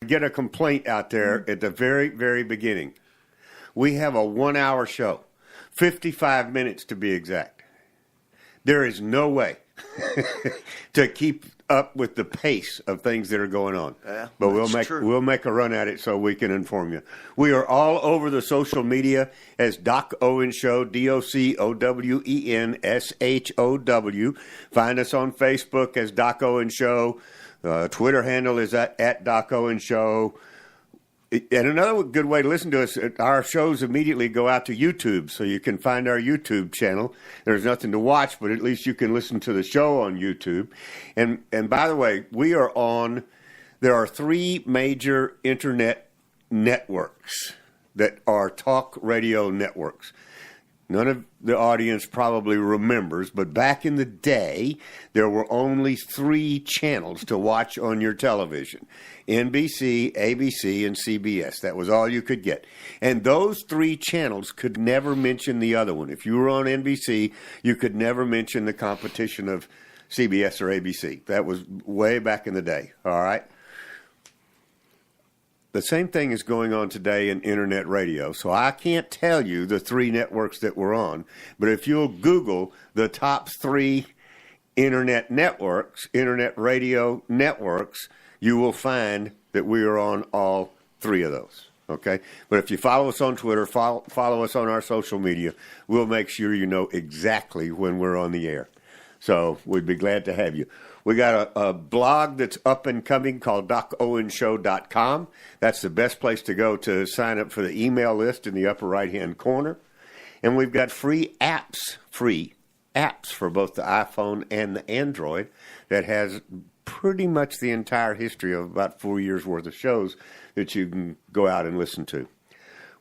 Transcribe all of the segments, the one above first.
Get a complaint out there at the very, very beginning. We have a 1-hour show, 55 minutes to be exact. There is no way to keep up with the pace of things that are going on. Yeah, but we'll make a run at it so we can inform you. We are all over the social media as Doc Owen Show, DocWenShow. Find us on Facebook as Doc Owen Show. Twitter handle is at Doc Owen Show. And another good way to listen to us, our shows immediately go out to YouTube, so you can find our YouTube channel. There's nothing to watch, but at least you can listen to the show on YouTube. And by the way, there are 3 major internet networks that are talk radio networks. None of the audience probably remembers, but back in the day, there were only 3 channels to watch on your television. NBC, ABC, and CBS. That was all you could get. And those 3 channels could never mention the other one. If you were on NBC, you could never mention the competition of CBS or ABC. That was way back in the day, all right? The same thing is going on today in internet radio. So I can't tell you the 3 networks that we're on, but if you'll Google the top 3 internet radio networks, you will find that we are on all 3 of those. Okay? But if you follow us on Twitter, follow us on our social media, we'll make sure you know exactly when we're on the air. So we'd be glad to have you. We got a blog that's up and coming called DocOwenShow.com. That's the best place to go to sign up for the email list in the upper right-hand corner. And we've got free apps for both the iPhone and the Android that has pretty much the entire history of about 4 years' worth of shows that you can go out and listen to.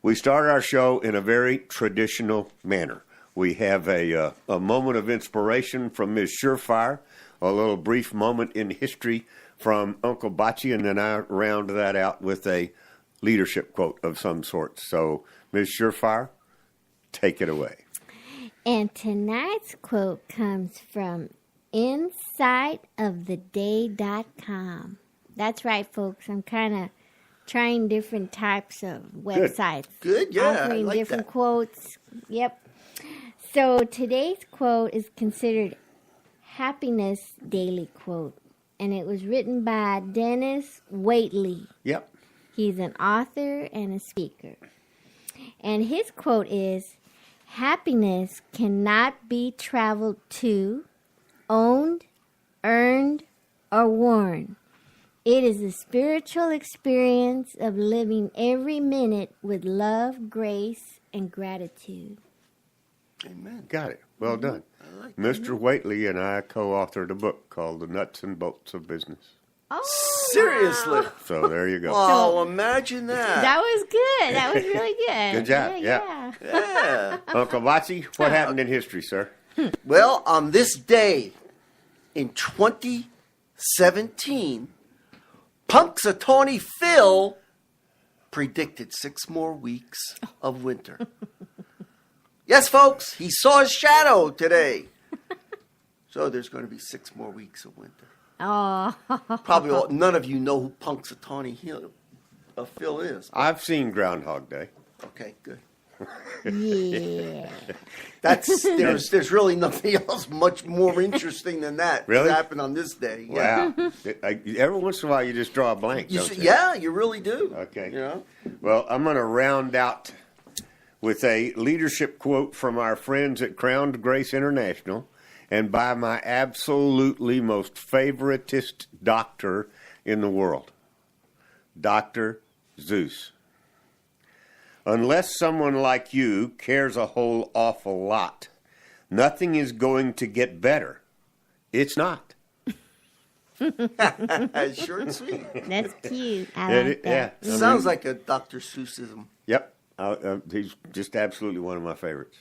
We start our show in a very traditional manner. We have a moment of inspiration from Ms. Surefire, a little brief moment in history from Uncle Bocce, and then I round that out with a leadership quote of some sort. So, Ms. Surefire, take it away. And tonight's quote comes from insightoftheday.com. That's right, folks. I'm kind of trying different types of websites. Good, yeah. Offering I like different that. quotes. Yep. So today's quote is considered Happiness Daily Quote, and it was written by Dennis Waitley. Yep. He's an author and a speaker. And his quote is, happiness cannot be traveled to, owned, earned, or worn. It is a spiritual experience of living every minute with love, grace, and gratitude. Amen. Got it. Well done. I like Mr. Waitley and I co-authored a book called The Nuts and Bolts of Business. Oh, Seriously? wow. So there you go. Oh, imagine that. That was good. That was really good. Good job. Yeah. Yeah. Uncle Bocce, what happened in history, sir? Well, on this day in 2017, Punxsutawney Phil predicted 6 more weeks of winter. Yes, folks, he saw his shadow today. So there's going to be 6 more weeks of winter. Oh. Probably none of you know who Punxsutawney Phil is. I've seen Groundhog Day. Okay, good. Yeah. There's really nothing else much more interesting than that. Really? That happened on this day. Yeah. Wow. Every once in a while you just draw a blank, don't you? Yeah, you really do. Okay. You know? Well, I'm going to round out with a leadership quote from our friends at Crowned Grace International and by my absolutely most favoritist doctor in the world, Dr. Zeus. Unless someone like you cares a whole awful lot, nothing is going to get better. It's not. Short and sweet. That's cute. I like that. Yeah. Sounds like a Dr. Seussism. Yep. He's just absolutely one of my favorites.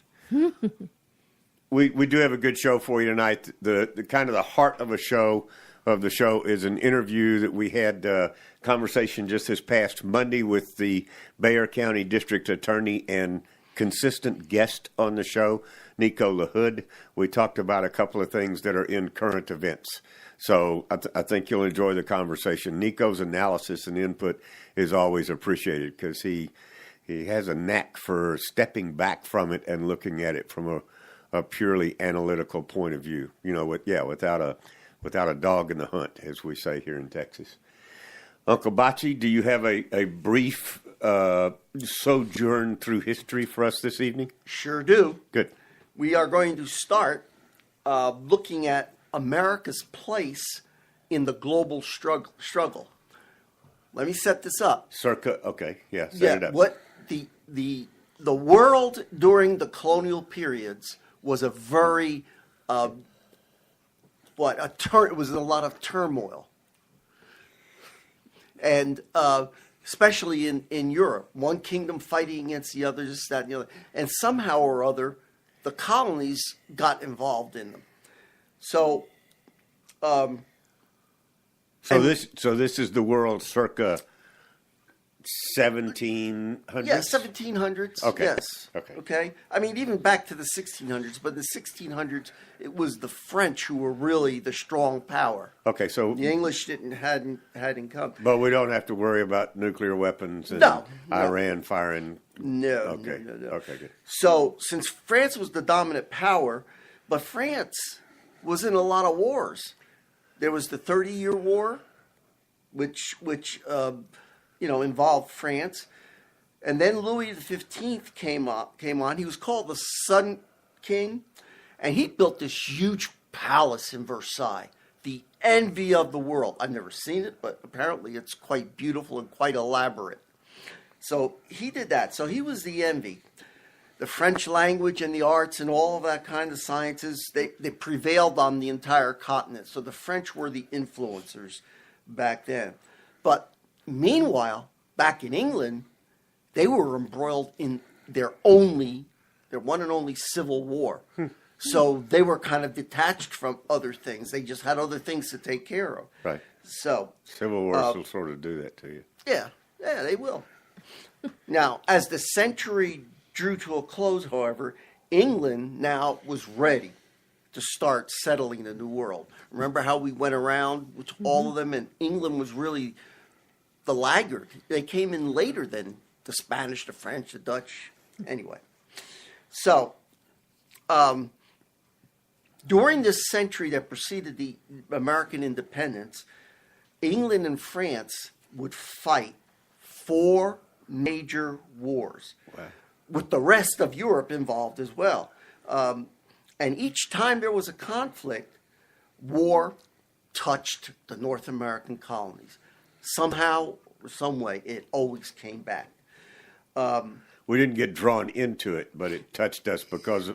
We do have a good show for you tonight. The kind of the heart of the show is an interview that we had conversation just this past Monday with the Bexar County District Attorney and consistent guest on the show, Nico LaHood. We talked about a couple of things that are in current events. So I think you'll enjoy the conversation. Nico's analysis and input is always appreciated because he has a knack for stepping back from it and looking at it from a purely analytical point of view. Without a dog in the hunt, as we say here in Texas. Uncle Bocce, do you have a brief sojourn through history for us this evening? Sure do. Good. We are going to start looking at America's place in the global struggle. Let me set this up. Set it up. What the world during the colonial periods was a very it was a lot of turmoil, and especially in Europe, one kingdom fighting against the other, this, that, and the other, and somehow or other, the colonies got involved in them. So, this is the world circa 1700s? Yeah, 1700s. Okay. Yes. Okay. I mean, even back to the 1600s, but in the 1600s, it was the French who were really the strong power. Okay, so the English hadn't come. But we don't have to worry about nuclear weapons and Iran firing. No. Okay. No. Okay, good. So, since France was the dominant power, but France was in a lot of wars. There was the 30-Year War, which involved France. And then Louis XV came on. He was called the Sun King. And he built this huge palace in Versailles, the envy of the world. I've never seen it, but apparently it's quite beautiful and quite elaborate. So he did that. So he was the envy. The French language and the arts and all of that kind of sciences, they prevailed on the entire continent. So the French were the influencers back then. But meanwhile, back in England, they were embroiled in their one and only civil war. So they were kind of detached from other things. They just had other things to take care of. Right. So civil wars will sort of do that to you. Yeah, they will. Now, as the century drew to a close, however, England now was ready to start settling the New World. Remember how we went around with all of them, and England was really the laggard. They came in later than the Spanish, the French, the Dutch. Anyway, so during this century that preceded the American independence, England and France would fight 4 major wars, with the rest of Europe involved as well. And each time there was a conflict, war touched the North American colonies. Somehow or some way, it always came back. We didn't get drawn into it, but it touched us because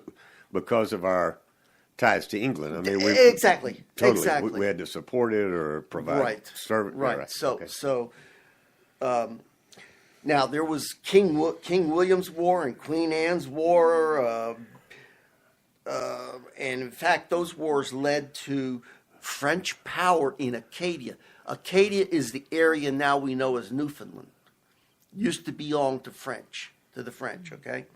of our ties to England. I mean, exactly. We had to support it or provide service. Right. So, now there was King William's War and Queen Anne's War, and in fact, those wars led to French power in Acadia. Acadia is the area now we know as Newfoundland. Used to belong to the French. Okay.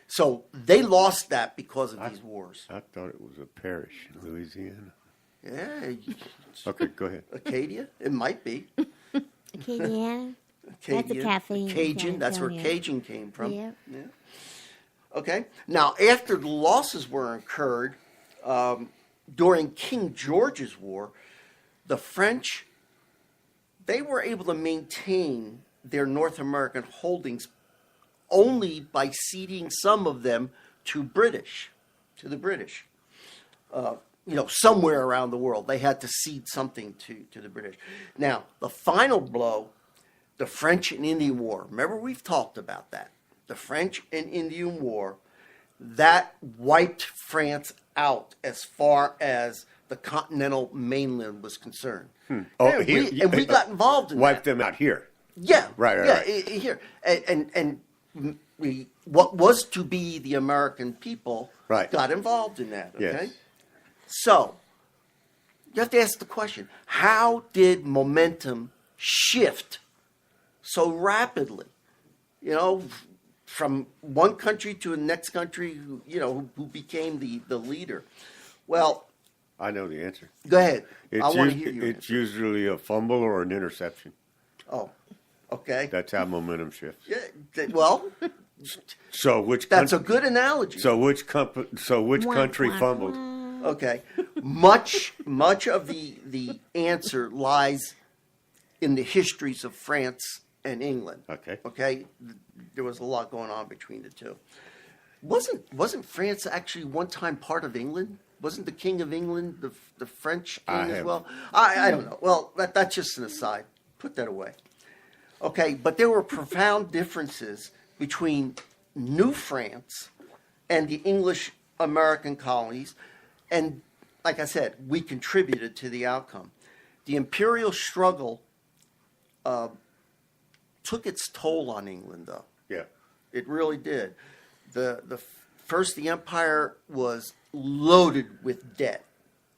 So they lost that because of these wars. I thought it was a parish in Louisiana. Yeah. Okay, go ahead. Acadia? It might be. Acadiana? That's a cafe. Cajun. That's where Cajun came from. Yeah. Okay. Now, after the losses were incurred during King George's War, the French, they were able to maintain their North American holdings only by ceding some of them to the British. Somewhere around the world, they had to cede something to the British. Now, the final blow, the French and Indian War. Remember, we've talked about that. The French and Indian War, that wiped France out as far as the continental mainland was concerned. Oh, we got involved in wiped that. them out here. Yeah. Right. Here. And what was to be the American people got involved in that, okay? Yes. So, you have to ask the question, how did momentum shift so rapidly? from one country to the next country, who became the leader. Well, I know the answer. go ahead. It's I want to hear your It's answer. usually a fumble or an interception. Oh, okay. That's how momentum shifts. Yeah, well, So which that's a country, good analogy. so which country fumbled? Okay. Much of the answer lies in the histories of France and England. Okay. Okay. There was a lot going on between the two. Wasn't France actually one time part of England? Wasn't the King of England the French king as well? I don't know. Well, that's just an aside. Put that away. Okay, but there were profound differences between New France and the English American colonies. And like I said, we contributed to the outcome. The imperial struggle took its toll on England, though. Yeah. It really did. The empire was loaded with debt.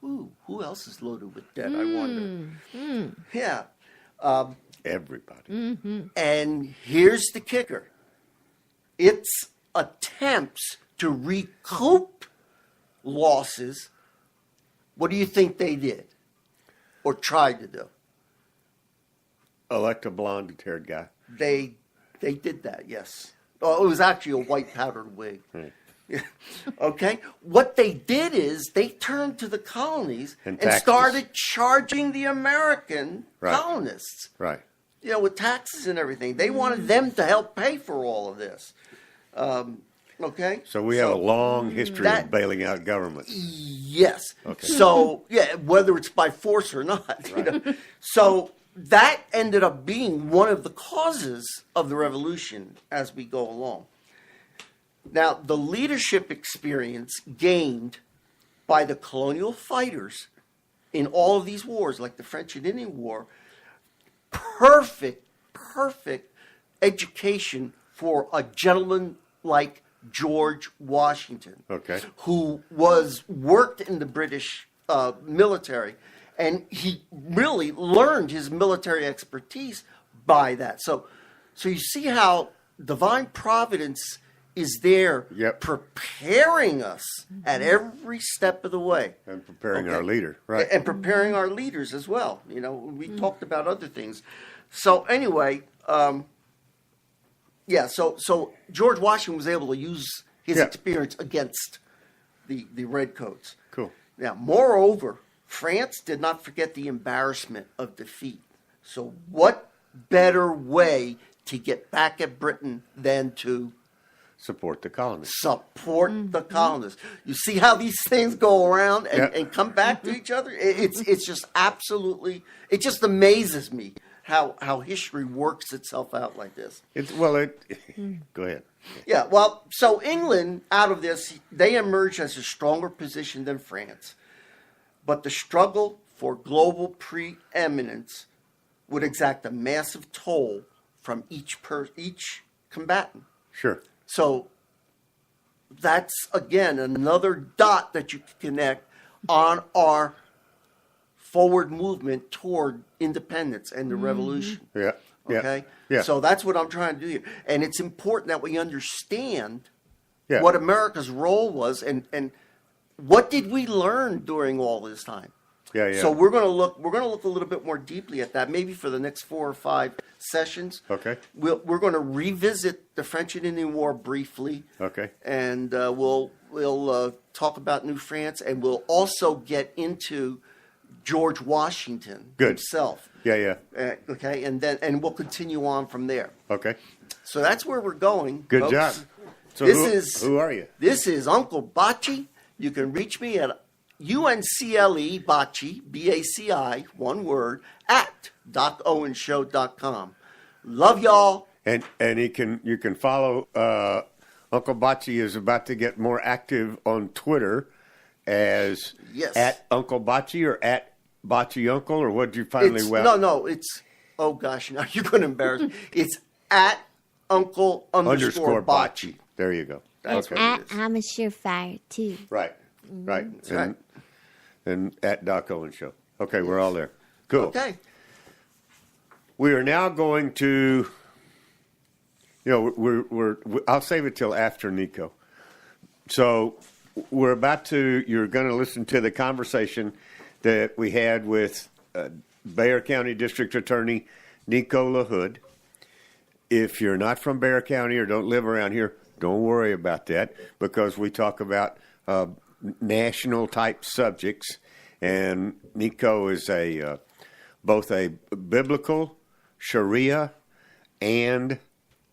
Ooh, who else is loaded with debt, I wonder? Yeah. Everybody. And here's the kicker. Its attempts to recoup losses, what do you think they did? Or tried to do? Elect a blonde-haired guy. They did that, yes. Oh, it was actually a white powdered wig. Right. Okay? What they did is they turned to the colonies and taxes. started charging the American Right. colonists. Right. With taxes and everything. They wanted them to help pay for all of this. Okay? So we have a long history that- of bailing out governments. Yes. Okay. So, whether it's by force or not. So that ended up being one of the causes of the revolution as we go along. Now, the leadership experience gained by the colonial fighters in all of these wars, like the French and Indian War, perfect education for a gentleman like George Washington, Okay. who worked in the British military, and he really learned his military expertise by that. So you see how divine providence is there, Yep. preparing us at every step of the way. And preparing Okay. our leader. Right. And preparing our leaders as well. We talked about other things. So anyway, so George Washington was able to use his Yeah. experience against the redcoats. Cool. Now, moreover, France did not forget the embarrassment of defeat. So what better way to get back at Britain than to Support the colonists. support the colonists? You see how these things go around and come back to each other? It's just absolutely, it just amazes me how history works itself out like this. Go ahead. Yeah, well, so England, out of this, they emerged as a stronger position than France. But the struggle for global preeminence would exact a massive toll from each combatant. Sure. So that's, again, another dot that you can connect on our forward movement toward independence and the revolution. Yeah. Okay? Yeah. So that's what I'm trying to do here. And it's important that we understand Yeah. what America's role was and what did we learn during all this time. Yeah. So we're going to look a little bit more deeply at that, maybe for the next 4 or 5 sessions. Okay. We're going to revisit the French and Indian War briefly. Okay. And we'll talk about New France, and we'll also get into George Washington himself. Yeah. Okay, and we'll continue on from there. Okay. So that's where we're going. Good folks. job. So who are you? This is Uncle Bocce. You can reach me at UNCLE Bocce, BACI, one word, at DocOwenShow.com. Love y'all. And you can follow Uncle Bocce is about to get more active on Twitter as at Uncle Bocce or at Bocce Uncle, or what did you finally No, it's, oh gosh, now you're going to embarrass me. It's at Uncle _ Bocce. There you go. That's okay. what it is. I'm a surefire too. Right. That's right. And at Doc Owen Show. Okay, we're all there. Cool. Okay. We are now going to, I'll save it till after Nico. So you're going to listen to the conversation that we had with Bexar County District Attorney Nico LaHood. If you're not from Bexar County or don't live around here, don't worry about that, because we talk about national type subjects, and Nico is both a biblical, Sharia, and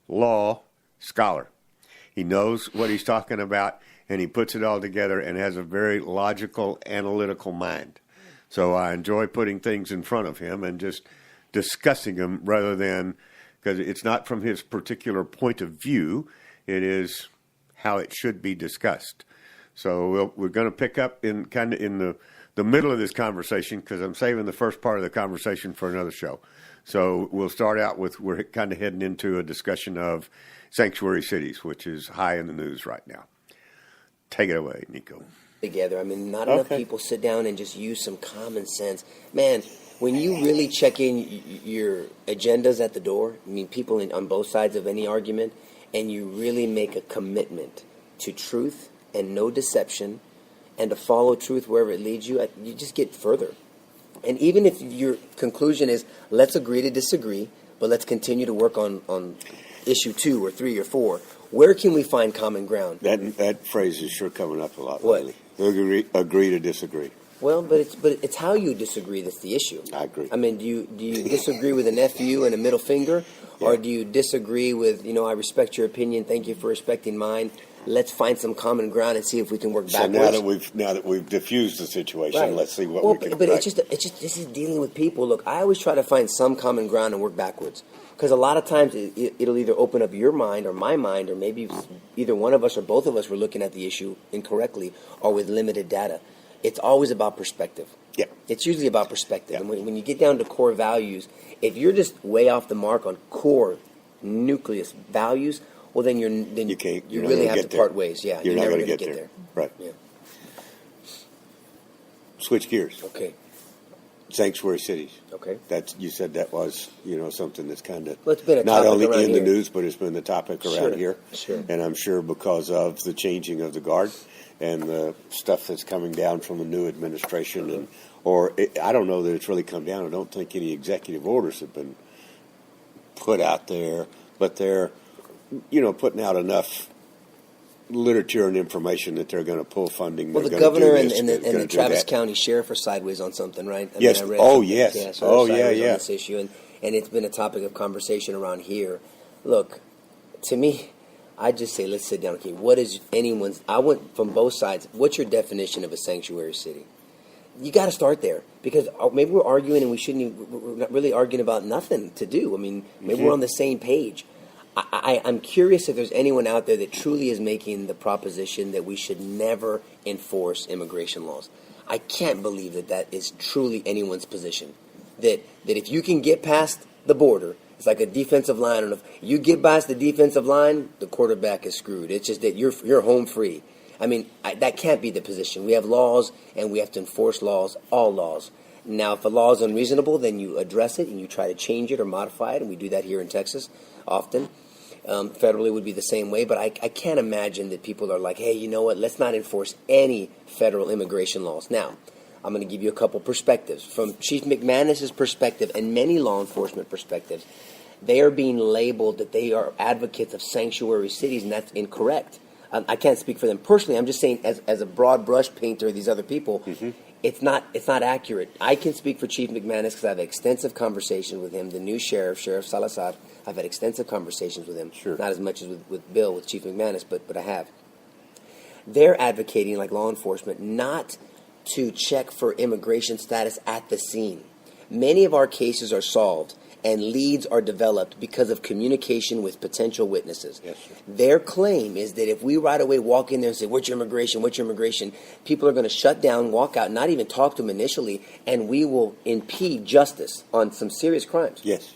law scholar. He knows what he's talking about, and he puts it all together and has a very logical, analytical mind. So I enjoy putting things in front of him and just discussing them, rather than, because it's not from his particular point of view, it is how it should be discussed. So we're going to pick up in the middle of this conversation, because I'm saving the first part of the conversation for another show. So we'll start out with, we're kind of heading into a discussion of sanctuary cities, which is high in the news right now. Take it away, Nico. Together. I mean, not enough people sit down and just use some common sense. Man, when you really check in your agendas at the door, I mean, people on both sides of any argument, and you really make a commitment to truth and no deception, and to follow truth wherever it leads you, you just get further. And even if your conclusion is, let's agree to disagree, but let's continue to work on issue 2 or 3 or 4, where can we find common ground? That phrase is sure coming up a lot What? lately. Agree to disagree. Well, but it's how you disagree that's the issue. I agree. I mean, do you disagree with an FU and a middle finger, or do you disagree with, I respect your opinion, thank you for respecting mine, let's find some common ground and see if we can work backwards. So now that we've diffused the situation, let's see what we can. But it's just this is dealing with people. Look, I always try to find some common ground and work backwards, because a lot of times it'll either open up your mind or my mind, or maybe either one of us or both of us were looking at the issue incorrectly or with limited data. It's always about perspective. Yeah. It's usually about perspective. Yeah. And when you get down to core values, if you're just way off the mark on core nucleus values, well, then you really have to part ways. Yeah, you're never going to get there. Right. Yeah. Switch gears. Okay. Sanctuary cities. Okay. You said that was something that's kind of it's been a not only in the news, but it's been the topic around here. Sure. And I'm sure because of the changing of the guard and the stuff that's coming down from the new administration, I don't know that it's really come down. I don't think any executive orders have been put out there, but they're putting out enough literature and information that they're going to pull funding. Well, the governor and the Travis County sheriff are sideways on something, right? Yes. I read yes. Yeah, so on this issue, and it's been a topic of conversation around here. Look, to me, I just say let's sit down. Okay, what is anyone's? I want from both sides. What's your definition of a sanctuary city? You got to start there, because maybe we're arguing and we're not really arguing about nothing to do. I mean, maybe we're on the same page. I'm curious if there's anyone out there that truly is making the proposition that we should never enforce immigration laws. I can't believe that is truly anyone's position. That if you can get past the border, it's like a defensive line. And if you get past the defensive line, the quarterback is screwed. It's just that you're home free. I mean, that can't be the position. We have laws, and we have to enforce laws, all laws. Now, if a law is unreasonable, then you address it and you try to change it or modify it, and we do that here in Texas often. Federally would be the same way, but I can't imagine that people are like, hey, you know what, let's not enforce any federal immigration laws. Now, I'm going to give you a couple perspectives. From Chief McManus's perspective and many law enforcement perspectives, they are being labeled that they are advocates of sanctuary cities, and that's incorrect. I can't speak for them personally. I'm just saying as a broad brush painter, these other people, it's not accurate. I can speak for Chief McManus because I've had extensive conversations with him, the new Sheriff Salazar. I've had extensive conversations with him, not as much as with Bill, with Chief McManus, but I have. They're advocating, like law enforcement, not to check for immigration status at the scene. Many of our cases are solved and leads are developed because of communication with potential witnesses. Yes, sir. Their claim is that if we right away walk in there and say, what's your immigration, people are going to shut down, walk out, not even talk to them initially, and we will impede justice on some serious crimes. Yes.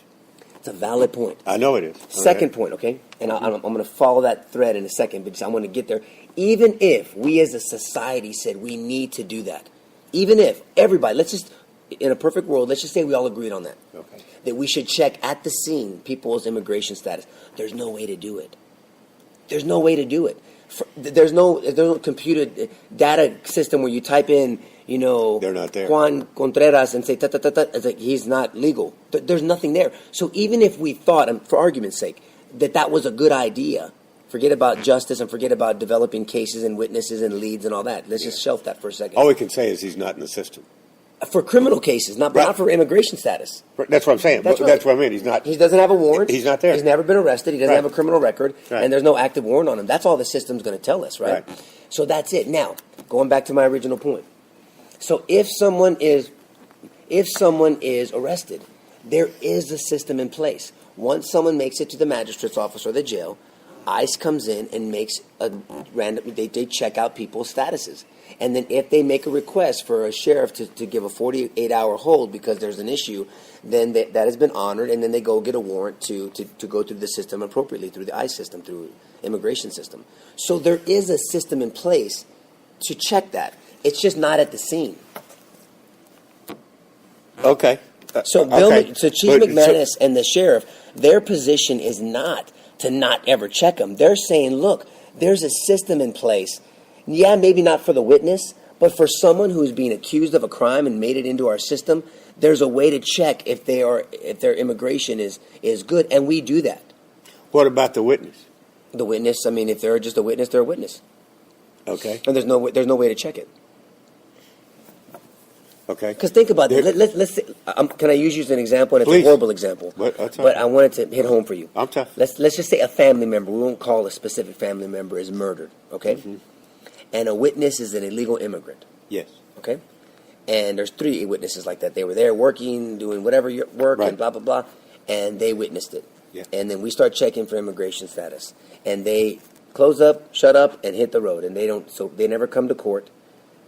It's a valid point. I know it is. Second point, okay? And I'm going to follow that thread in a second, but I want to get there. Even if we as a society said we need to do that, even if everybody, let's just in a perfect world, let's just say we all agreed on that. Okay. That we should check at the scene people's immigration status. There's no way to do it. There's no way to do it. There's no computer data system where you type in, They're not there. Juan Contreras and say, it's like he's not legal. There's nothing there. So even if we thought, for argument's sake, that was a good idea, forget about justice and forget about developing cases and witnesses and leads and all that. Let's just shelf that for a second. All we can say is he's not in the system. For criminal cases, not for immigration status. That's what I'm saying. That's right. That's what I mean. He's not. He doesn't have a warrant. He's not there. He's never been arrested. He doesn't Right. have a criminal record, Right. and there's no active warrant on him. That's all the system's going to tell us, right? So that's it. Now, going back to my original point. So if someone is arrested, there is a system in place. Once someone makes it to the magistrate's office or the jail, ICE comes in and makes a random. They check out people's statuses. And then if they make a request for a sheriff to give a 48-hour hold because there's an issue, then that has been honored, and then they go get a warrant to go through the system appropriately, through the ICE system, through immigration system. So there is a system in place to check that. It's just not at the scene. Okay. So Chief McManus and the sheriff, their position is not to not ever check them. They're saying, look, there's a system in place. Yeah, maybe not for the witness, but for someone who's being accused of a crime and made it into our system, there's a way to check if their immigration is good, and we do that. What about the witness? The witness, if they're just a witness, they're a witness, Okay. and there's no way to check it. Okay. Because think about it. Let's say, can I use you as an example? And it's Please. a horrible example, That's all but right. I wanted to hit home for you. I'm tough. Let's just say a family member. We won't call a specific family member is murdered. Okay. Mm-hmm. And a witness is an illegal immigrant. Yes. Okay? And there's 3 witnesses like that. They were there working, doing whatever work, Right. and blah, blah, blah. And they witnessed it. Yeah. And then we start checking for immigration status. And they close up, shut up, and hit the road. And they never come to court.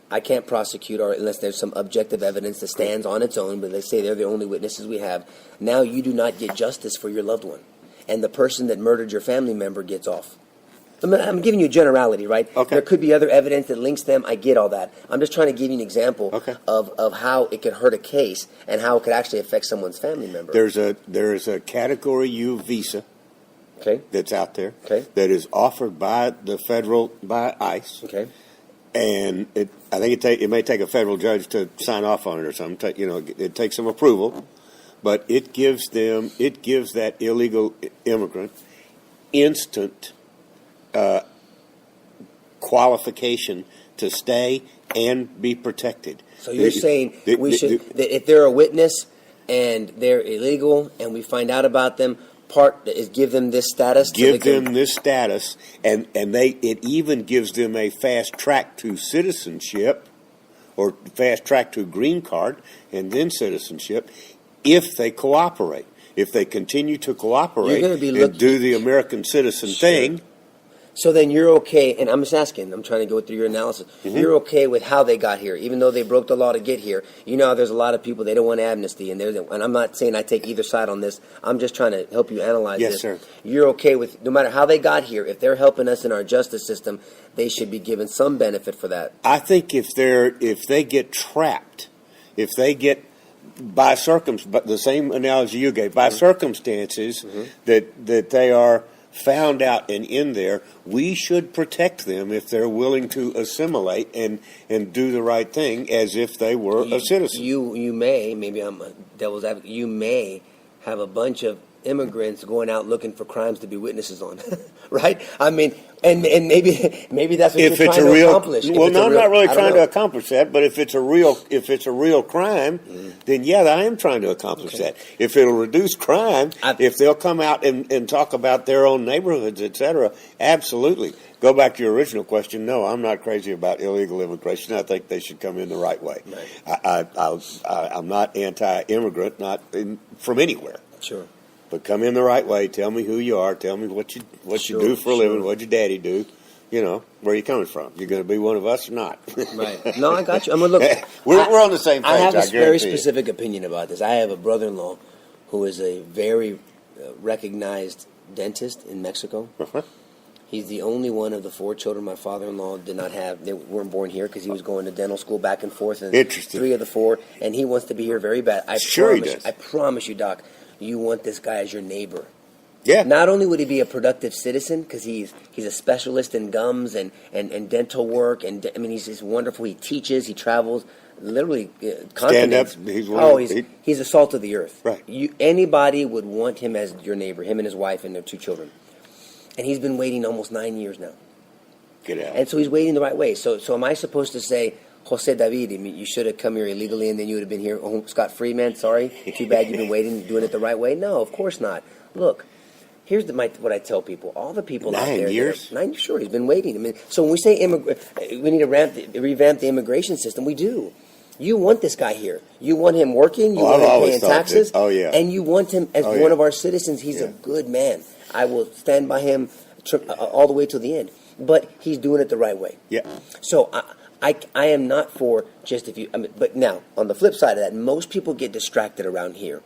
I can't prosecute unless there's some objective evidence that stands on its own, but they say they're the only witnesses we have. Now you do not get justice for your loved one. And the person that murdered your family member gets off. I'm giving you a generality, right? Okay. There could be other evidence that links them. I get all that. I'm just trying to give you an example of how it could hurt a case and how it could actually affect someone's family member. There is a Category U visa that's out there that is offered by ICE. Okay. And I think it may take a federal judge to sign off on it or something. It takes some approval, but it gives that illegal immigrant instant qualification to stay and be protected. So you're saying that if they're a witness and they're illegal and we find out about them, part is give them this status. Give them this status, and it even gives them a fast track to citizenship, or fast track to green card, and then citizenship, if they cooperate. If they continue to cooperate and do the American citizen thing. So then you're okay, and I'm just asking, I'm trying to go through your analysis. Mm-hmm. You're okay with how they got here, even though they broke the law to get here. You know, there's a lot of people, they don't want amnesty, and I'm not saying I take either side on this. I'm just trying to help you analyze this. Yes, sir. You're okay with, no matter how they got here, if they're helping us in our justice system, they should be given some benefit for that. I think if they get trapped, if they get by the same analogy you gave, by circumstances that they are found out and in there, we should protect them if they're willing to assimilate and do the right thing as if they were a citizen. You may, maybe I'm a devil's advocate, you may have a bunch of immigrants going out looking for crimes to be witnesses on, right? I mean, and maybe that's what you're trying to accomplish. Well, no, I'm not really trying to accomplish that. But if it's a real crime, then yeah, I am trying to accomplish that. If it'll reduce crime, if they'll come out and talk about their own neighborhoods, etc., absolutely. Go back to your original question. No, I'm not crazy about illegal immigration. I think they should come in the right way. Right. I'm not anti-immigrant, from anywhere. Sure. But come in the right way. Tell me who you are. Tell me what you do for a living. What your daddy do. Where you coming from? You're going to be one of us or not? Right. No, I got you. I'm gonna look. we're on the same page. I have a very specific opinion about this. I have a brother-in-law who is a very recognized dentist in Mexico. Uh-huh. He's the only one of the 4 children my father-in-law did not have. They weren't born here because he was going to dental school back and forth. And Interesting. 3 of the 4, and he wants to be here very bad. Sure he does. I promise you, Doc, you want this guy as your neighbor. Yeah. Not only would he be a productive citizen because he's a specialist in gums and dental work, and I mean he's wonderful. He teaches, he travels, literally continents. Stand up. He's the salt of the earth. Right. Anybody would want him as your neighbor. Him and his wife and their 2 children. And he's been waiting almost 9 years now. Get out. And so he's waiting the right way. So am I supposed to say, Jose David, I mean, you should have come here illegally and then you would have been here scot-free, man? Sorry. Too bad you've been waiting, doing it the right way? No, of course not. Look, here's what I tell people. All the people out there. 9 years? 9 years, sure. He's been waiting. I mean, so when we say we need to revamp the immigration system, we do. You want this guy here. You want him working. You want him paying taxes. Oh, yeah. And you want him as one of our citizens. He's a good man. I will stand by him all the way to the end. But he's doing it the right way. Yeah. So I am not for just if you. I mean, but now on the flip side of that, most people get distracted around here,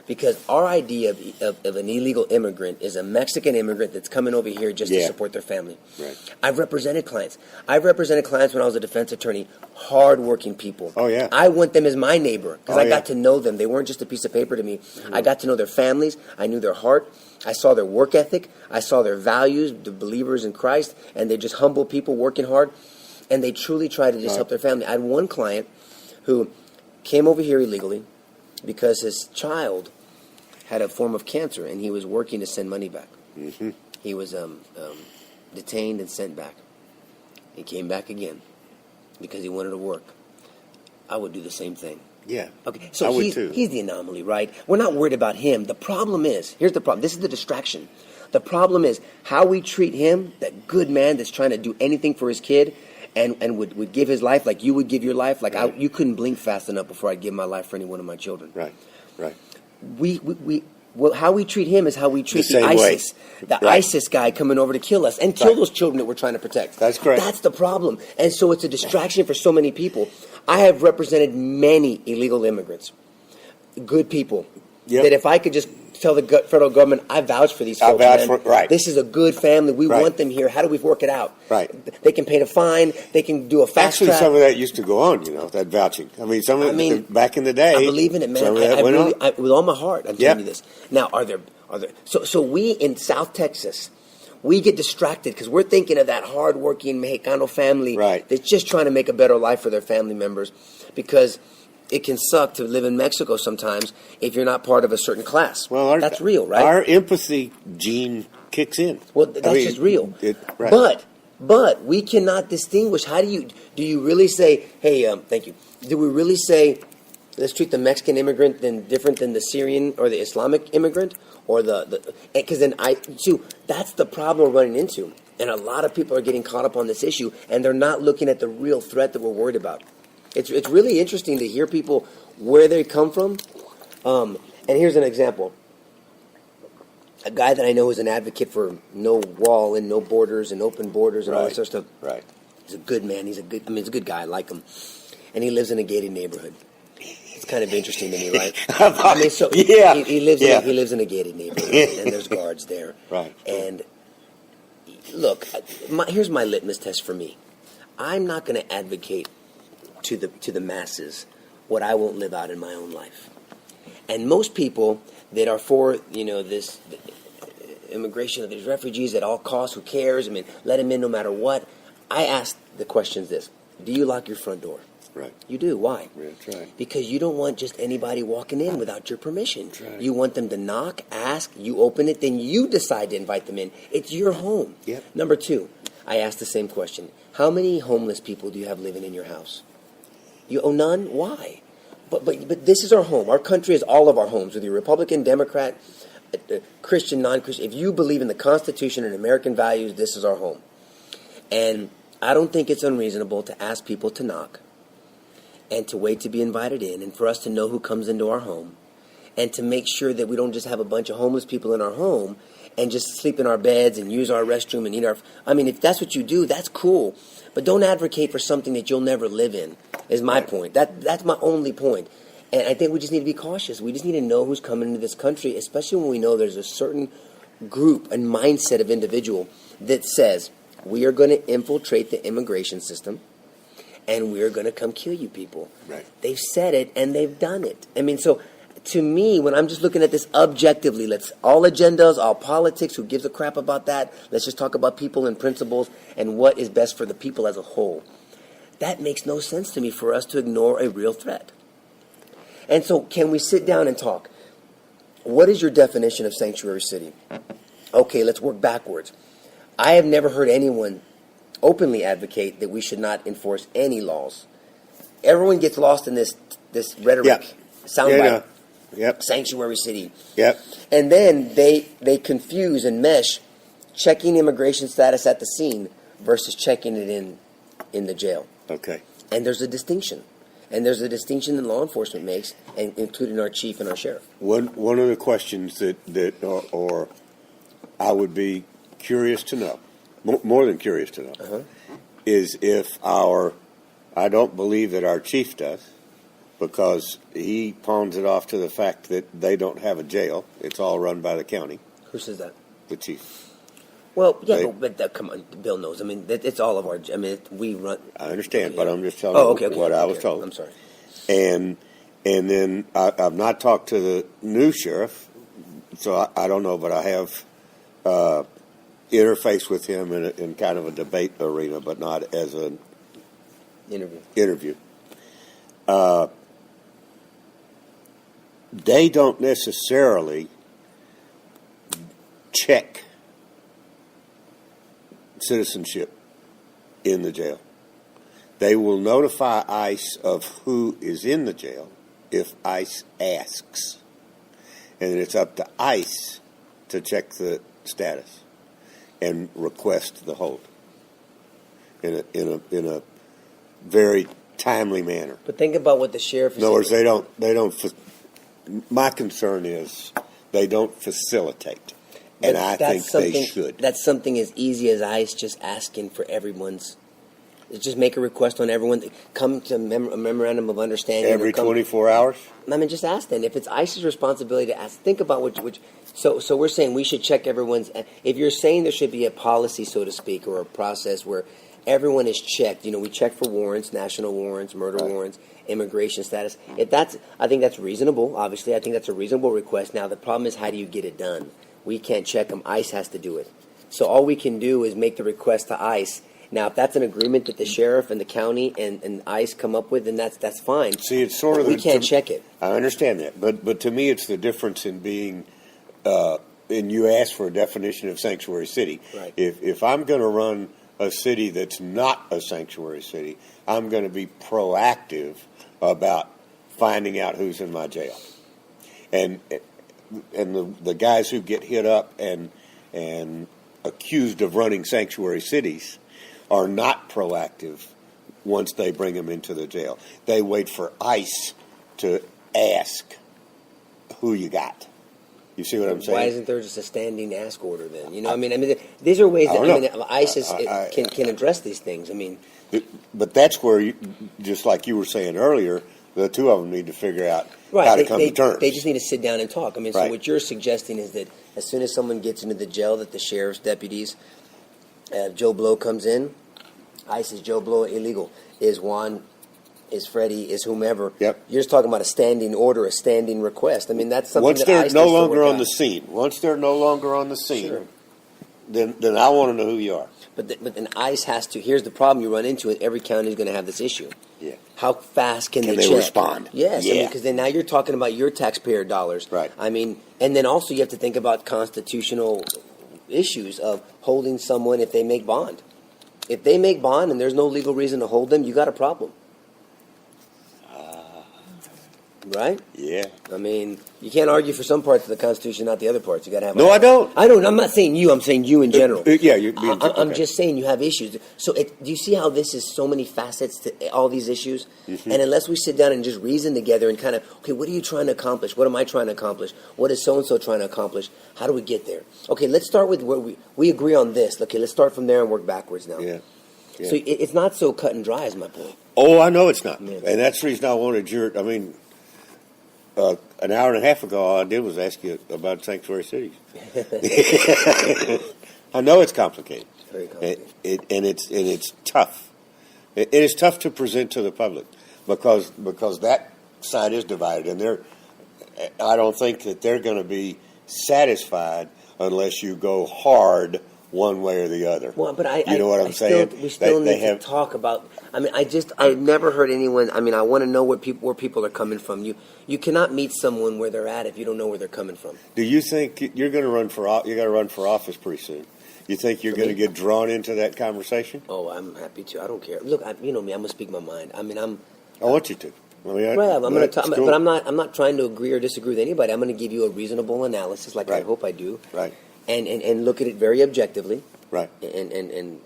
because our idea of an illegal immigrant is a Mexican immigrant that's coming over here just to support their family. Right. I've represented clients. When I was a defense attorney. Hard-working people. Oh, yeah. I want them as my neighbor because I got to know them. They weren't just a piece of paper to me. Mm-hmm. I got to know their families. I knew their heart. I saw their work ethic. I saw their values, the believers in Christ, and they're just humble people working hard, and they truly try to just help their family. I had one client who came over here illegally because his child had a form of cancer, and he was working to send money back. Mm-hmm. He was detained and sent back. He came back again because he wanted to work. I would do the same thing. Yeah. Okay, so would too. He's the anomaly, right? We're not worried about him. The problem is, here's the problem. This is the distraction. The problem is how we treat him, that good man that's trying to do anything for his kid and would give his life like you would give your life. Like you couldn't blink fast enough before I'd give my life for any one of my children. Right. How we treat him is how we treat the ISIS. ISIS guy coming over to kill us and kill those children that we're trying to protect. That's correct. That's the problem. And so it's a distraction for so many people. I have represented many illegal immigrants, good people, that if I could just tell the federal government, I vouch for these folks, man. This is a good family. We want them here. How do we work it out? Right. They can pay the fine. They can do a fast track. Actually, some of that used to go on, that vouching. I mean, back in the day. I believe in it, man. With all my heart, I'm telling you this. Now, are there? So we in South Texas, we get distracted because we're thinking of that hardworking Mexicano family that's just trying to make a better life for their family members, because it can suck to live in Mexico sometimes if you're not part of a certain class. Well, that's real, right? Our empathy gene kicks in. Well, that's just real. But we cannot distinguish. How do you really say, hey, thank you. Do we really say, let's treat the Mexican immigrant different than the Syrian or the Islamic immigrant? Or because then that's the problem we're running into. And a lot of people are getting caught up on this issue, and they're not looking at the real threat that we're worried about. It's really interesting to hear people where they come from. And here's an example. A guy that I know is an advocate for no wall and no borders and open borders and all that sort of stuff. Right. He's a good man. He's a good guy. I like him. And he lives in a gated neighborhood. It's kind of interesting to me, right? He lives in a gated neighborhood, and there's guards there. Right. And look, here's my litmus test for me. I'm not going to advocate to the masses what I won't live out in my own life. And most people that are for this immigration of these refugees at all costs, who cares? I mean, let them in no matter what. I ask the questions: do you lock your front door? Right. You do. Why? That's right. Because you don't want just anybody walking in without your permission. That's right. You want them to knock, ask, you open it, then you decide to invite them in. It's your home. Yep. Number 2, I ask the same question. How many homeless people do you have living in your house? You owe none? Why? But this is our home. Our country is all of our homes, whether you're Republican, Democrat, Christian, non-Christian. If you believe in the Constitution and American values, this is our home. And I don't think it's unreasonable to ask people to knock, and to wait to be invited in, and for us to know who comes into our home, and to make sure that we don't just have a bunch of homeless people in our home and just sleep in our beds and use our restroom and eat our... I mean, if that's what you do, that's cool. But don't advocate for something that you'll never live in, is my point. That's my only point. And I think we just need to be cautious. We just need to know who's coming into this country, especially when we know there's a certain group and mindset of individual that says, we are going to infiltrate the immigration system and we're going to come kill you people. Right. They've said it and they've done it. I mean, so to me, when I'm just looking at this objectively, let's all agendas, all politics, who gives a crap about that? Let's just talk about people and principles and what is best for the people as a whole. That makes no sense to me for us to ignore a real threat. And so can we sit down and talk? What is your definition of sanctuary city? Okay, let's work backwards. I have never heard anyone openly advocate that we should not enforce any laws. Everyone gets lost in this rhetoric, soundbite, sanctuary city. Yep. And then they confuse and mesh checking immigration status at the scene versus checking it in the jail. Okay. And there's a distinction. And there's a distinction that law enforcement makes, and including our chief and our sheriff. One of the questions that or I would be curious to know, more than curious to know, is if I don't believe that our chief does, because he pawns it off to the fact that they don't have a jail. It's all run by the county. Who says that? The chief. Well, yeah, but come on, Bill knows. I mean, it's all of our. I mean, we run. I understand, but I'm just telling you what I was told. I'm sorry. And then I've not talked to the new sheriff, so I don't know, but I have interfaced with him in kind of a debate arena, but not as an interview. They don't necessarily check citizenship in the jail. They will notify ICE of who is in the jail if ICE asks. And it's up to ICE to check the status and request the hold in a very timely manner. But think about what the sheriff is saying. In other words, they don't. My concern is they don't facilitate. And I think they should. That's something as easy as ICE just asking for everyone's. Just make a request on everyone. Come to a memorandum of understanding. Every 24 hours? I mean, just ask them. If it's ICE's responsibility to ask, think about which. So we're saying we should check everyone's. If you're saying there should be a policy, so to speak, or a process where everyone is checked. You know, we check for warrants, national warrants, murder warrants, immigration status. I think that's reasonable. Obviously, I think that's a reasonable request. Now, the problem is, how do you get it done? We can't check them. ICE has to do it. So all we can do is make the request to ICE. Now, if that's an agreement that the sheriff and the county and ICE come up with, then that's fine. See, it's sort of we can't check it. I understand that, but to me, it's the difference in being. And you asked for a definition of sanctuary city. Right. If I'm going to run a city that's not a sanctuary city, I'm going to be proactive about finding out who's in my jail, and the guys who get hit up and accused of running sanctuary cities are not proactive once they bring them into the jail. They wait for ICE to ask who you got. You see what I'm saying? Why isn't there just a standing ask order then? You know, I mean, these are ways that ICE can address these things. I mean, but that's where, just like you were saying earlier, the two of them need to figure out how to come to terms. They just need to sit down and talk. I mean, so what you're suggesting is that as soon as someone gets into the jail, that the sheriff's deputies, Joe Blow comes in, ICE is Joe Blow illegal, is Juan, is Freddie, is whomever. Yep. You're just talking about a standing order, a standing request. I mean, that's something once that they're ICE no longer on the scene. Once they're no longer on the scene, sure. then I want to know who you are. But then ICE has to. Here's the problem you run into. It. Every county is going to have this issue. Yeah. How fast can they check? Respond? Yes. Yeah. Because then now you're talking about your taxpayer dollars. Right. I mean, and then also you have to think about constitutional issues of holding someone if they make bond. If they make bond and there's no legal reason to hold them, you got a problem. Right? Yeah. I mean, you can't argue for some parts of the Constitution, not the other parts. You got to have. No, I don't. I don't. I'm not saying you. I'm saying you in general. Yeah, you're being. I'm just saying you have issues. So, do you see how this is so many facets to all these issues? Mm-hmm. And unless we sit down and just reason together and kind of, okay, what are you trying to accomplish? What am I trying to accomplish? What is so and so trying to accomplish? How do we get there? Okay, let's start with where we agree on this. Okay, let's start from there and work backwards now. Yeah. So it's not so cut and dry, is my point. Oh, I know it's not, and that's the reason I wanted your. I mean. an hour and a half ago, all I did was ask you about sanctuary cities. I know it's complicated. It's very complicated. And it's tough. It is tough to present to the public because that side is divided, and I don't think that they're going to be satisfied unless you go hard one way or the other. Well, but you know what I'm saying? We still need to talk about. I mean, I never heard anyone. I mean, I want to know where people are coming from. You cannot meet someone where they're at if you don't know where they're coming from. Do you think you're going to run for? You got to run for office pretty soon. You think you're going to get drawn into that conversation? Oh, I'm happy to. I don't care. Look, you know me. I'm gonna speak my mind. I mean, I want you to. I'm going to talk, but I'm not trying to agree or disagree with anybody. I'm going to give you a reasonable analysis, like I hope I do. Right. And look at it very objectively. Right. And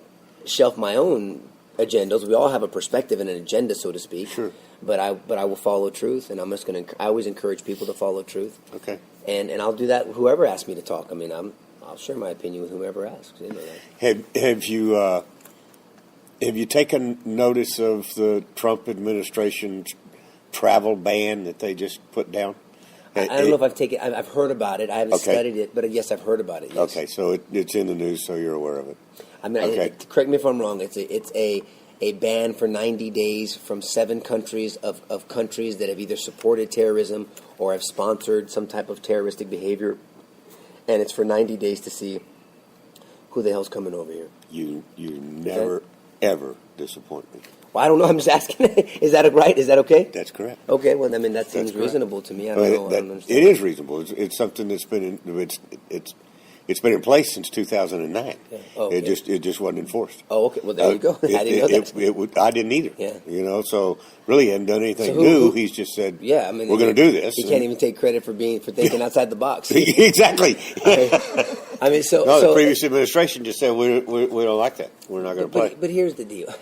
shelf my own agendas. We all have a perspective and an agenda, so to speak. Sure. But I will follow truth, and I'm just going to. I always encourage people to follow truth. Okay. And I'll do that. Whoever asks me to talk. I mean, I'll share my opinion with whoever asks. You know that. Have you taken notice of the Trump administration's travel ban that they just put down? I don't know if I've taken. I've heard about it. I haven't studied it, but yes, I've heard about it. Yes. Okay, so it's in the news, so you're aware of it. I mean, correct me if I'm wrong. It's a ban for 90 days from 7 countries of countries that have either supported terrorism or have sponsored some type of terroristic behavior, and it's for 90 days to see who the hell's coming over here. You never ever disappoint me. Well, I don't know. I'm just asking. Is that right? Is that okay? That's correct. Okay. Well, I mean, that seems reasonable to me. I don't know. I don't understand. It is reasonable. It's something that's been it's been in place since 2009. Yeah. Oh, okay. It just wasn't enforced. Oh, okay. Well, there you go. I didn't know that. I didn't either. Yeah. You know, so really hadn't done anything new. He's just said, "Yeah, I mean, we're going to do this." He can't even take credit for thinking outside the box. Exactly. I mean, the previous administration just said we don't like that. We're not going to play. But here's the deal.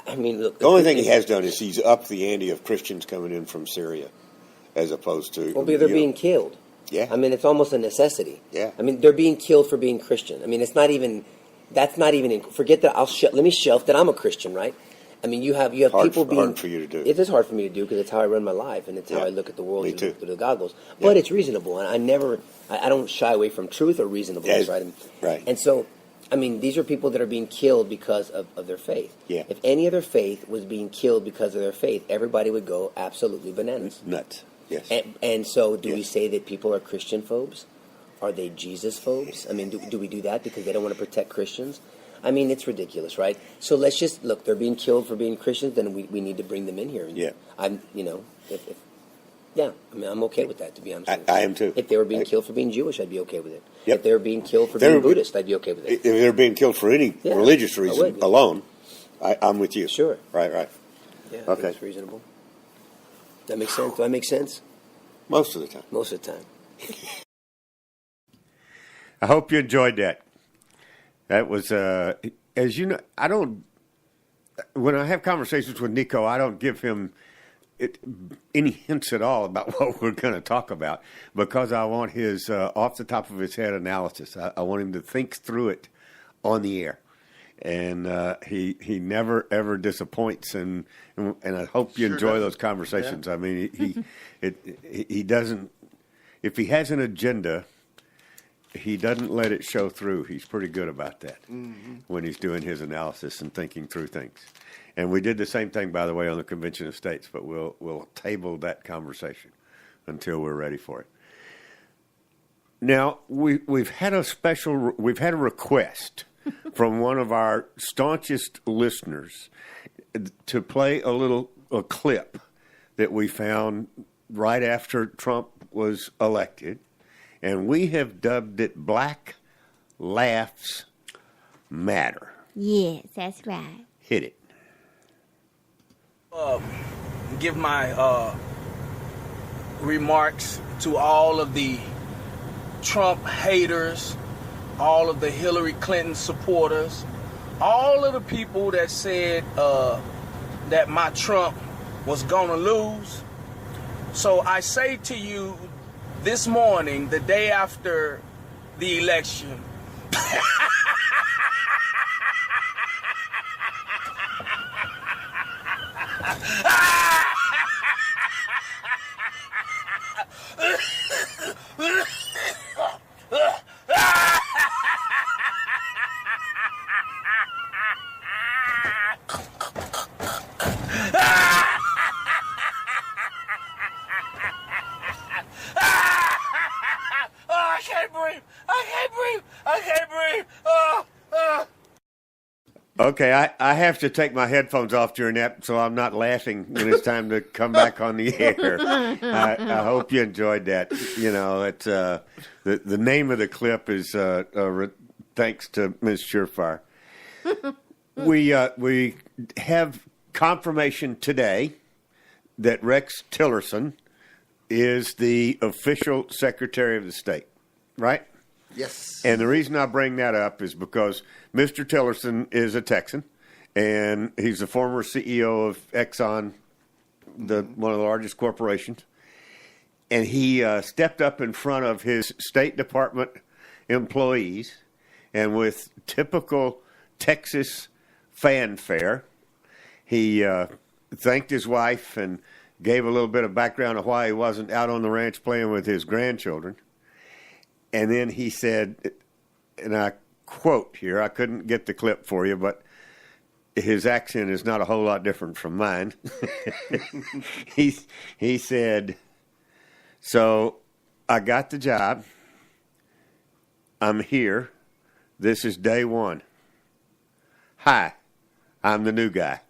I mean, look. The only thing he has done is he's upped the ante of Christians coming in from Syria, as opposed to. Well, they're being killed. Yeah. I mean, it's almost a necessity. Yeah. I mean, they're being killed for being Christian. I mean, it's not even. That's not even. Forget that. Let me shelf that I'm a Christian, right? I mean, you have people being. Hard for you to do. It is hard for me to do because it's how I run my life and it's how I look at the world through the goggles. Yeah. But it's reasonable, and I don't shy away from truth or reasonableness, right? Right. And so. I mean, these are people that are being killed because of their faith. Yeah. If any other faith was being killed because of their faith, everybody would go absolutely bananas. Nuts. Yes. And so do we say that people are Christian phobes? Are they Jesus phobes? I mean, do we do that because they don't want to protect Christians? I mean, it's ridiculous, right? So let's just, look, they're being killed for being Christians, then we need to bring them in here. Yeah. Yeah, I mean, I'm okay with that, to be honest with you. I am too. If they were being killed for being Jewish, I'd be okay with it. Yep. If they were being killed for being Buddhist, I'd be okay with it. If they're being killed for any religious reason alone, I'm with you. Sure. Right. Yeah, okay. That's reasonable. That makes sense. Do that make sense? Most of the time. Most of the time. I hope you enjoyed that. That was, as you know, when I have conversations with Nico, I don't give him any hints at all about what we're going to talk about because I want his off the top of his head analysis. I want him to think through it on the air, and he never ever disappoints. And I hope you enjoy those conversations. Yeah. I mean, he doesn't. If he has an agenda, he doesn't let it show through. He's pretty good about that when he's doing his analysis and thinking through things. And we did the same thing, by the way, on the Convention of States, but we'll table that conversation until we're ready for it. Now we've had a request from one of our staunchest listeners to play a clip that we found right after Trump was elected, and we have dubbed it "Black Laughs Matter." Yes, that's right. Hit it. Give my remarks to all of the Trump haters, all of the Hillary Clinton supporters, all of the people that said that my Trump was gonna lose. So I say to you this morning, the day after the election, breathe. I can't breathe. I can't breathe. Okay, I have to take my headphones off during that, so I'm not laughing when it's time to come back on the air. I hope you enjoyed that. You know, it's the name of the clip is thanks to Ms. Surefire. We have confirmation today that Rex Tillerson is the official Secretary of the State, right? Yes. And the reason I bring that up is because Mr. Tillerson is a Texan, and he's the former CEO of Exxon, one of the largest corporations. And he stepped up in front of his State Department employees, and with typical Texas fanfare, he thanked his wife and gave a little bit of background of why he wasn't out on the ranch playing with his grandchildren. And then he said, and I quote here, I couldn't get the clip for you, but his accent is not a whole lot different from mine. He said, so I got the job. I'm here. This is day one. Hi, I'm the new guy.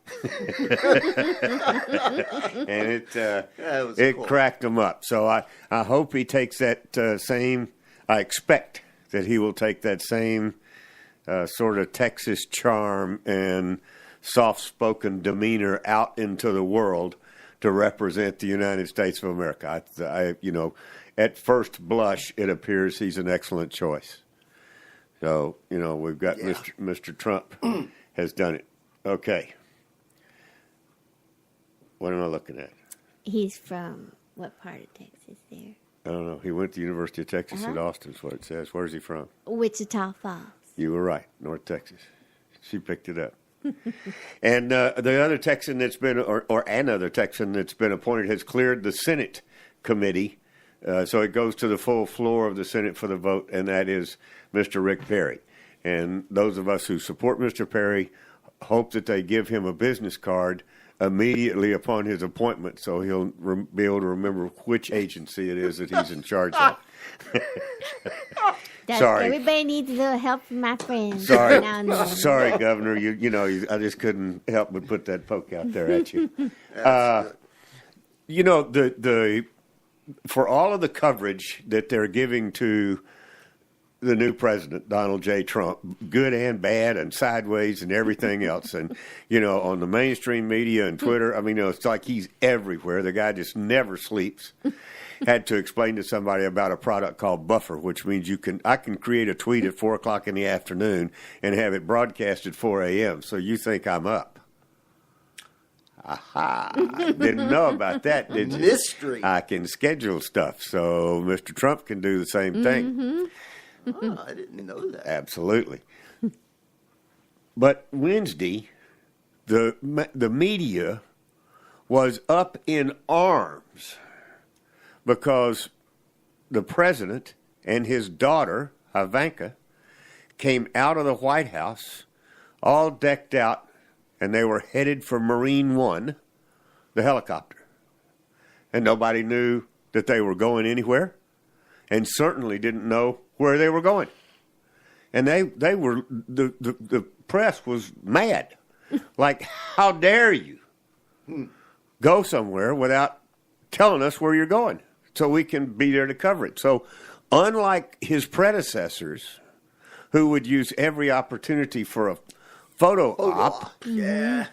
And it cool. cracked him up. So I hope he takes that same, I expect that he will take that same sort of Texas charm and soft-spoken demeanor out into the world to represent the United States of America. At first blush, it appears he's an excellent choice. So, we've got Mr. Trump has done it. Okay. What am I looking at? He's from what part of Texas there? I don't know. He went to the University of Texas at Austin, is what it says. Where's he from? Wichita Falls. You were right. North Texas. She picked it up. And the other Texan that's been, or another Texan that's been appointed has cleared the Senate committee. So it goes to the full floor of the Senate for the vote, and that is Mr. Rick Perry. And those of us who support Mr. Perry hope that they give him a business card immediately upon his appointment so he'll be able to remember which agency it is that he's in charge of. Sorry. Everybody needs a little help from my friends. Sorry, now and then. sorry, Governor. I just couldn't help but put that poke out there at you. For all of the coverage that they're giving to the new president, Donald J. Trump, good and bad and sideways and everything else. And, on the mainstream media and Twitter, it's like he's everywhere. The guy just never sleeps. Had to explain to somebody about a product called Buffer, which means I can create a tweet at 4 o'clock in the afternoon and have it broadcast at 4 a.m. So you think I'm up. Aha. Didn't know about that, did you? Mystery. I can schedule stuff. So Mr. Trump can do the same thing. Mm-hmm. Oh, I didn't know that. Absolutely. But Wednesday, the media was up in arms because the president and his daughter, Ivanka, came out of the White House all decked out, and they were headed for Marine One, the helicopter. And nobody knew that they were going anywhere, and certainly didn't know where they were going. And they were, the press was mad. Like, how dare you go somewhere without telling us where you're going so we can be there to cover it. So unlike his predecessors, who would use every opportunity for a photo op, Yeah.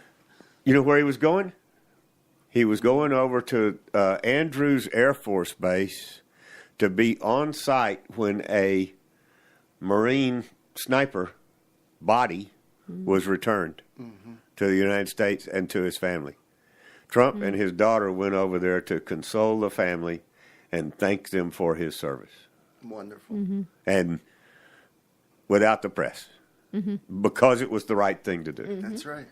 you know where he was going? He was going over to Andrews Air Force Base to be on site when a Marine sniper body was returned to the United States and to his family. Trump and his daughter went over there to console the family and thank them for his service. Wonderful. And without the press, because it was the right thing to do. That's right.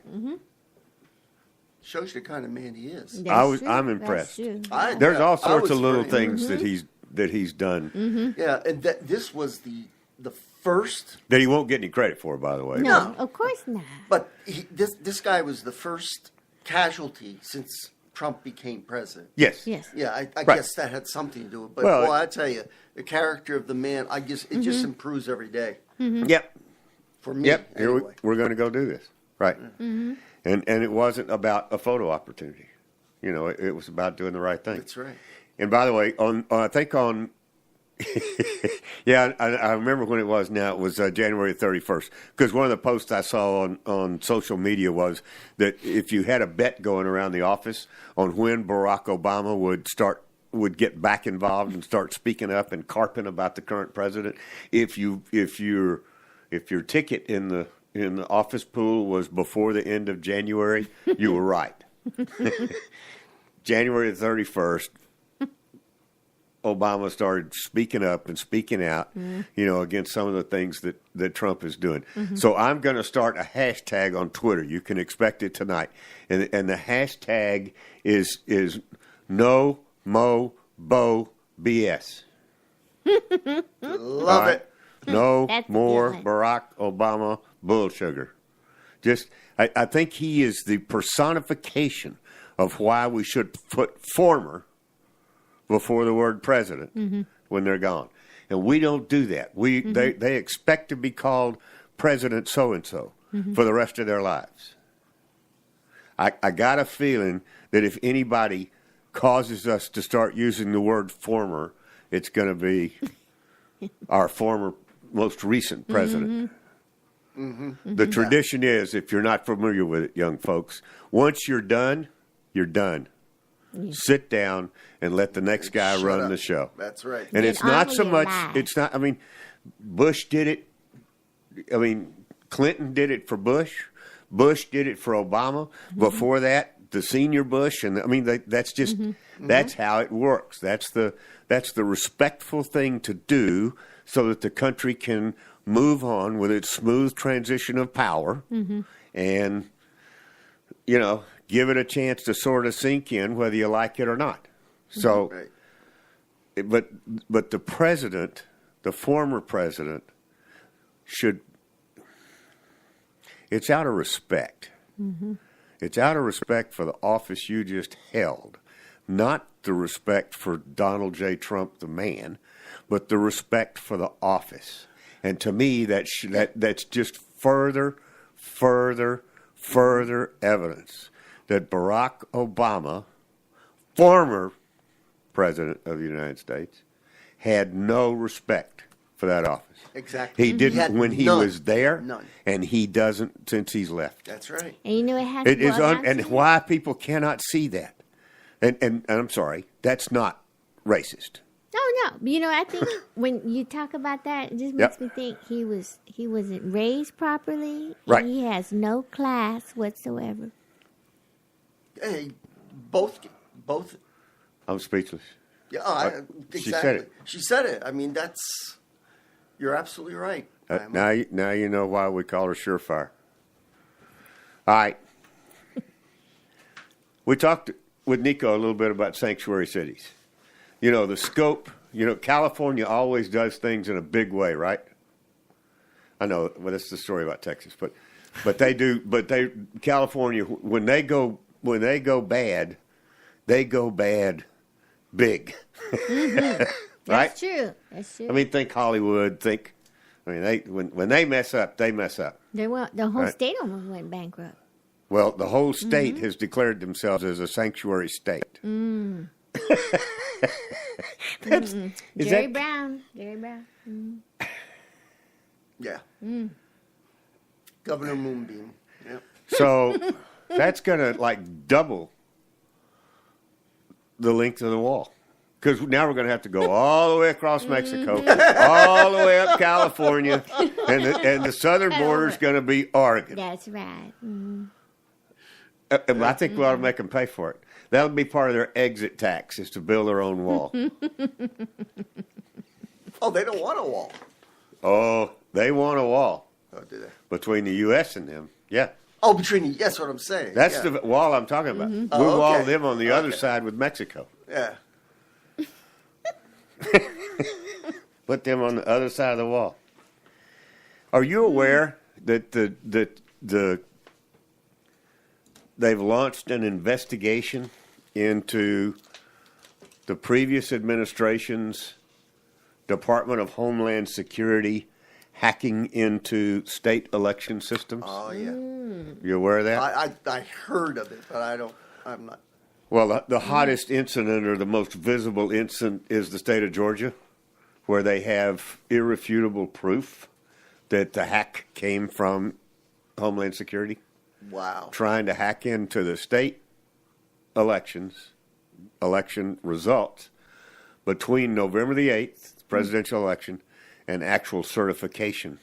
Shows you the kind of man he is. I'm impressed. There's all sorts of little things that he's done Yeah, and this was the first. that he won't get any credit for, by the way. No, of course not. But this guy was the first casualty since Trump became president. Yes. Yes. Yeah, I Right. guess that had something to do with it. But Well, boy, I tell you, the character of the man, it just improves every day. Yep. For me, Yep. Here anyway. we're going to go do this. Right. And it wasn't about a photo opportunity. You know, it was about doing the right thing. That's right. And by the way, I think on yeah, I remember when it was now. It was January 31st. Because one of the posts I saw on social media was that if you had a bet going around the office on when Barack Obama would get back involved and start speaking up and carping about the current president, if your ticket in the office pool was before the end of January, you were right. January 31st. Obama started speaking up and speaking out, against some of the things that Trump is doing. So I'm going to start a hashtag on Twitter. You can expect it tonight. And the hashtag is no mo bo BS. Love it. No That's a more good one. Barack Obama bull sugar. I think he is the personification of why we should put former before the word president when they're gone. And we don't do that. They expect to be called President so-and-so for the rest of their lives. I got a feeling that if anybody causes us to start using the word former, it's going to be our former most recent president. The tradition is, if you're not familiar with it, young folks, once you're done, you're done. Sit down and let the next guy Shut run up. the show. That's right. And Get it's not on so with much, your life. it's not, Bush did it. Clinton did it for Bush. Bush did it for Obama. Before that, the senior Bush. And that's just, that's how it works. That's the respectful thing to do so that the country can move on with its smooth transition of power and, give it a chance to sort of sink in whether you like it or not. So, Right. but the president, the former president, it's out of respect. It's out of respect for the office you just held, not the respect for Donald J. Trump, the man, but the respect for the office. And to me, that's just further evidence that Barack Obama, former president of the United States, had no respect for that office. Exactly. He didn't had when he none. was there, None. and he doesn't since he's left. That's right. And you know it has It to is boil down and to- why people cannot see that. And I'm sorry, that's not racist. No. I think when you talk about that, it just makes me think he wasn't raised properly. Right. He has no class whatsoever. Hey, both. I'm speechless. Yeah, exactly. She said it. She said it. You're absolutely right. Now you know why we call her Surefire. All right. We talked with Nico a little bit about sanctuary cities. The scope. California always does things in a big way, right? I know. Well, that's the story about Texas, but they do. But California, when they go bad, they go bad big. Right? That's true. Think Hollywood. When they mess up, they mess up. The whole Right. state almost went bankrupt. Well, the whole state has declared themselves as a sanctuary state. Is Jerry that- Brown. Yeah. Governor Moonbeam. Yeah. So that's going to double the length of the wall. Because now we're going to have to go all the way across Mexico, all the way up California, and the southern border is going to be Oregon. That's right. I think we ought to make them pay for it. That'll be part of their exit tax, is to build their own wall. Oh, they don't want a wall. Oh, they want a wall Oh, do they? between the U.S. and them. Yeah. Oh, that's what I'm saying. That's yeah. the wall I'm talking about. We Oh, wall okay. them on the other Okay. side with Mexico. Yeah. Put them on the other side of the wall. Are you aware that they've launched an investigation into the previous administration's Department of Homeland Security hacking into state election systems? Oh, yeah. You aware of that? I heard of it, but I'm not. Well, the hottest incident or the most visible incident is the state of Georgia, where they have irrefutable proof that the hack came from Homeland Security. Wow. Trying to hack into the state election results between November the 8th, presidential election, and actual certification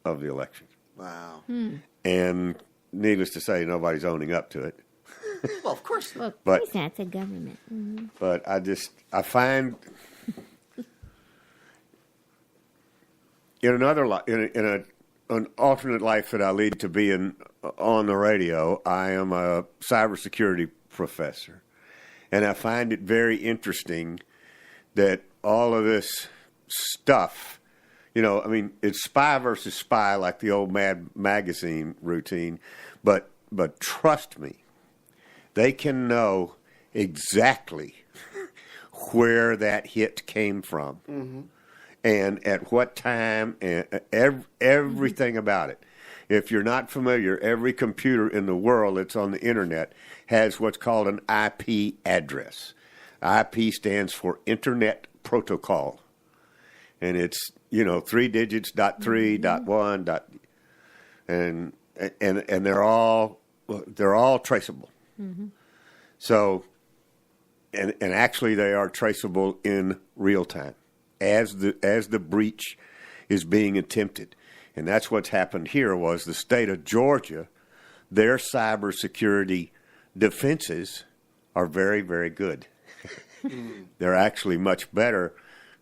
of the election. Wow. And needless to say, nobody's owning up to it. Well, of course. Well, But- please, that's a government. Mm-hmm. But I find in another an alternate life that I lead to be on the radio, I am a cybersecurity professor, and I find it very interesting that all of this stuff, I mean, it's spy versus spy, like the old Mad Magazine routine, but trust me, they can know exactly where that hit came from. Mm-hmm. And at what time, and everything about it. If you're not familiar, every computer in the world that's on the internet has what's called an IP address. IP stands for Internet Protocol. And it's, 3 digits, .3, .1, and they're all traceable. Mm-hmm. So, and actually they are traceable in real time as the breach is being attempted. And that's what's happened here was the state of Georgia, their cybersecurity defenses are very, very good. They're actually much better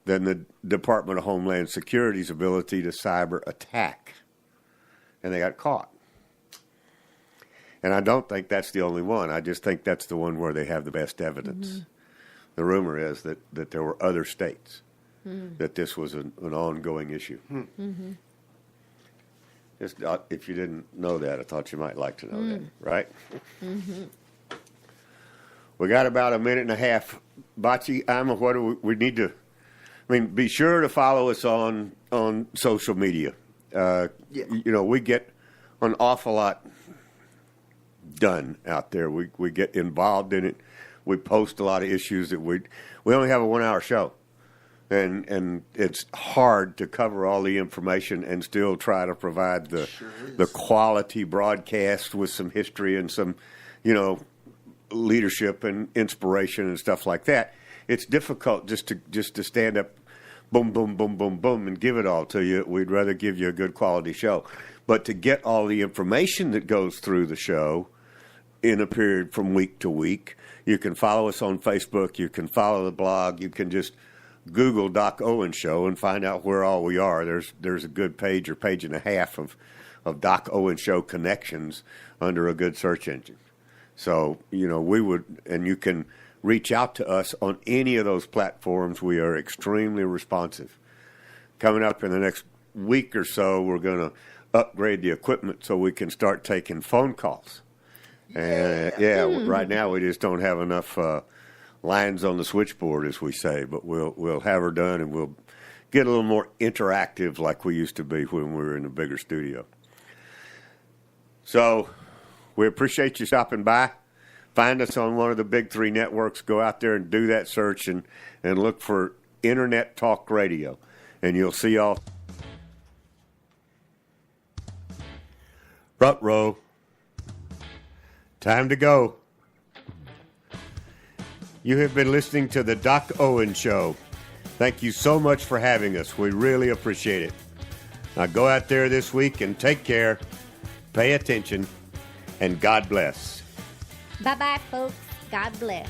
than the Department of Homeland Security's ability to cyber attack. And they got caught. And I don't think that's the only one. I just think that's the one where they have the best evidence. Mm-hmm. The rumor is that there were other states that this was an ongoing issue. Mm-hmm. Just, if you didn't know that, I thought you might like to know that, right? Mm-hmm. We got about a minute and a half. Bocce, Ima, what do we need to... be sure to follow us on social media. We get an awful lot done out there. We get involved in it. We post a lot of issues that we only have a 1 hour show. And it's hard to cover all the information and still try to provide the quality broadcast with some history and some, leadership and inspiration and stuff like that. It's difficult just to stand up, boom, boom, boom, boom, boom, and give it all to you. We'd rather give you a good quality show. But to get all the information that goes through the show in a period from week to week, you can follow us on Facebook. You can follow the blog. You can just Google Doc Owen Show and find out where all we are. There's a good page or page and a half of Doc Owen Show connections under a good search engine. So, we would, and you can reach out to us on any of those platforms. We are extremely responsive. Coming up in the next week or so, we're going to upgrade the equipment so we can start taking phone calls. And right now we just don't have enough lines on the switchboard, as we say, but we'll have her done and we'll get a little more interactive like we used to be when we were in a bigger studio. So we appreciate you stopping by. Find us on one of the big 3 networks. Go out there and do that search and look for Internet Talk Radio, and you'll see all. Front row. Time to go. You have been listening to the Doc Owen Show. Thank you so much for having us. We really appreciate it. Now go out there this week and take care, pay attention, and God bless. Bye-bye, folks. God bless.